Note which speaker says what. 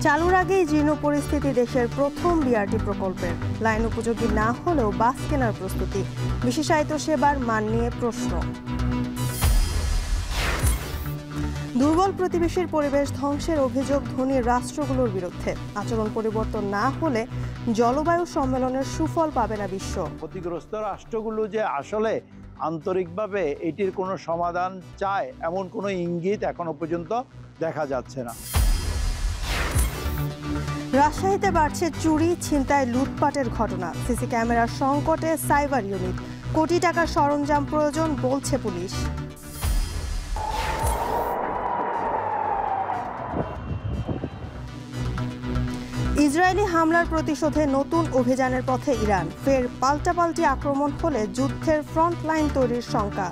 Speaker 1: চালুর আগেই জীর্ণ পরিস্থিতি দেশের প্রথম বিআরটি প্রকল্পের। লাইন উপযোগী না হলেও বাস কেনার প্রস্তুতি, বিশেষায়িত সেবার মান নিয়ে প্রশ্ন। দুর্বল প্রতিবেশীর পরিবেশ ধ্বংসের অভিযোগ ধনী রাষ্ট্রগুলোর বিরুদ্ধে। আচরণ পরিবর্তন না হলে জলবায়ু সম্মেলনের সুফল পাবে না বিশ্ব।
Speaker 2: ক্ষতিগ্রস্ত রাষ্ট্রগুলো যে আসলে আন্তরিকভাবে এটির কোনো সমাধান চায় এমন কোনো ইঙ্গিত এখনো পর্যন্ত দেখা যাচ্ছে না।
Speaker 1: রাজশাহীতে বাড়ছে চুরি, ছিনতাই, লুটপাটের ঘটনা। সিসি ক্যামেরার সংকটে সাইবার ইউনিট। কোটি টাকার সরঞ্জাম প্রয়োজন বলছে পুলিশ। ইসরায়েলি হামলার প্রতিশোধে নতুন অভিযানের পথে ইরান। ফের পাল্টাপাল্টি আক্রমণ হলে যুদ্ধের ফ্রন্ট লাইন তৈরির শঙ্কা।